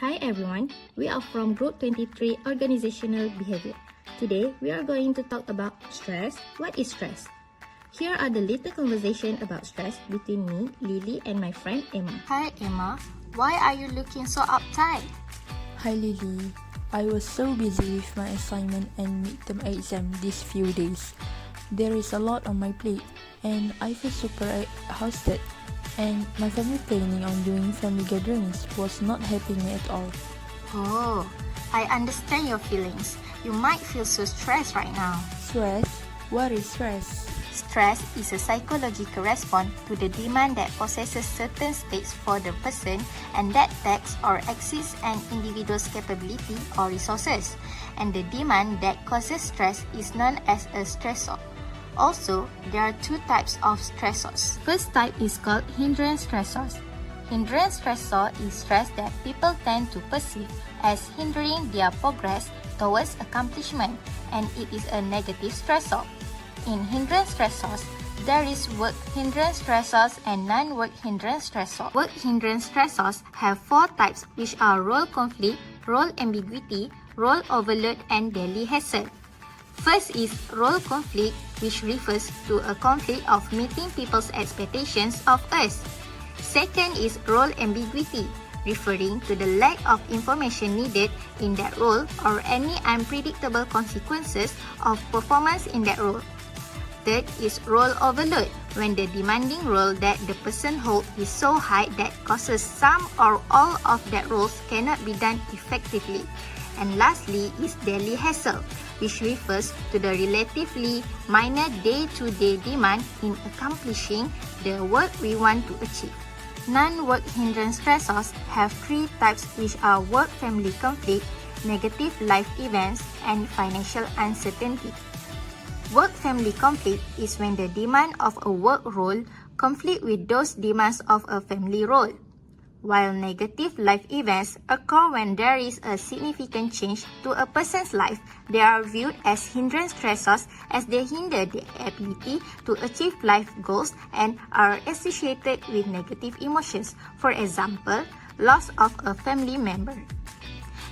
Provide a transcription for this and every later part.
Hi everyone, we are from Group 23 Organizational Behaviour. Today, we are going to talk about stress. What is stress? Here are the little conversation about stress between me, Lily, and my friend Emma. Hi Emma, why are you looking so uptight? Hi Lily, I was so busy with my assignment and midterm exam these few days. There is a lot on my plate and I feel super exhausted. And my family planning on doing family gatherings was not helping me at all. Oh, I understand your feelings. You might feel so stressed right now. Stress? What is stress? Stress is a psychological response to the demand that possesses certain states for the person and that tax or exceeds an individual's capability or resources. And the demand that causes stress is known as a stressor. Also, there are two types of stressors. First type is called hindrance stressors. Hindrance stressor is stress that people tend to perceive as hindering their progress towards accomplishment, and it is a negative stressor. In hindrance stressors, there is work hindrance stressors and non-work hindrance stressors. Work hindrance stressors have four types, which are role conflict, role ambiguity, role overload, and daily hassle. First is role conflict, which refers to a conflict of meeting people's expectations of us. Second is role ambiguity, referring to the lack of information needed in that role or any unpredictable consequences of performance in that role. Third is role overload, when the demanding role that the person holds is so high that causes some or all of that roles cannot be done effectively. And lastly is daily hassle, which refers to the relatively minor day-to-day demand in accomplishing the work we want to achieve. Non-work hindrance stressors have three types, which are work-family conflict, negative life events, and financial uncertainty. Work-family conflict is when the demand of a work role conflict with those demands of a family role, while negative life events occur when there is a significant change to a person's life. They are viewed as hindrance stressors as they hinder the ability to achieve life goals and are associated with negative emotions, for example, loss of a family member.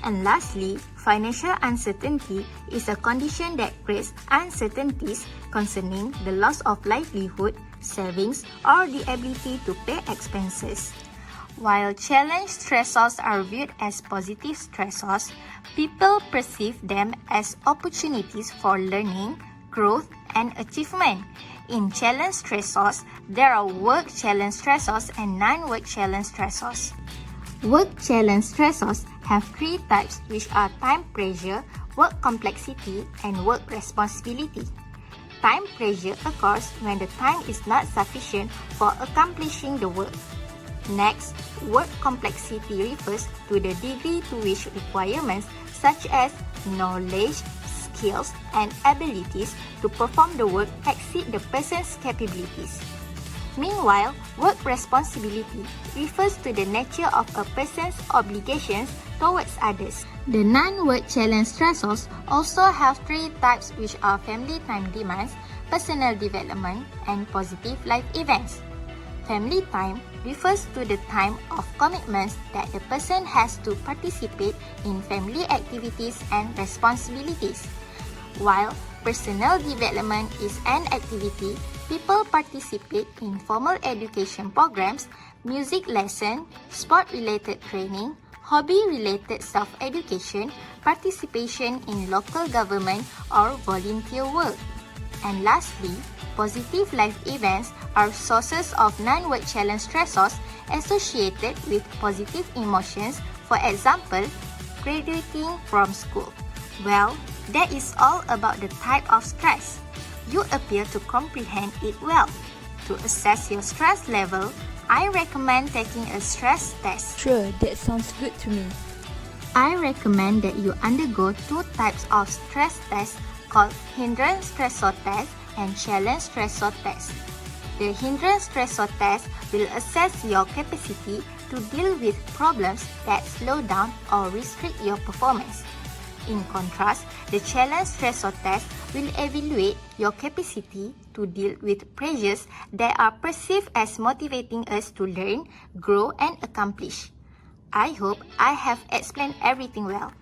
And lastly, financial uncertainty is a condition that creates uncertainties concerning the loss of livelihood, savings, or the ability to pay expenses. While challenge stressors are viewed as positive stressors, people perceive them as opportunities for learning, growth, and achievement. In challenge stressors, there are work challenge stressors and non-work challenge stressors. Work challenge stressors have three types, which are time pressure, work complexity, and work responsibility. Time pressure occurs when the time is not sufficient for accomplishing the work. Next, work complexity refers to the degree to which requirements such as knowledge, skills, and abilities to perform the work exceed the person's capabilities. Meanwhile, work responsibility refers to the nature of a person's obligations towards others. The non-work challenge stressors also have three types, which are family time demands, personal development, and positive life events. Family time refers to the time of commitments that the person has to participate in family activities and responsibilities. While personal development is an activity, people participate in formal education programs, music lesson, sport-related training, hobby-related self-education, participation in local government, or volunteer work. And lastly, positive life events are sources of non-work challenge stressors associated with positive emotions, for example, graduating from school. Well, that is all about the type of stress. You appear to comprehend it well. To assess your stress level, I recommend taking a stress test. Sure, that sounds good to me. I recommend that you undergo two types of stress tests called hindrance stressor test and challenge stressor test. The hindrance stressor test will assess your capacity to deal with problems that slow down or restrict your performance. In contrast, the challenge stressor test will evaluate your capacity to deal with pressures that are perceived as motivating us to learn, grow, and accomplish. I hope I have explained everything well.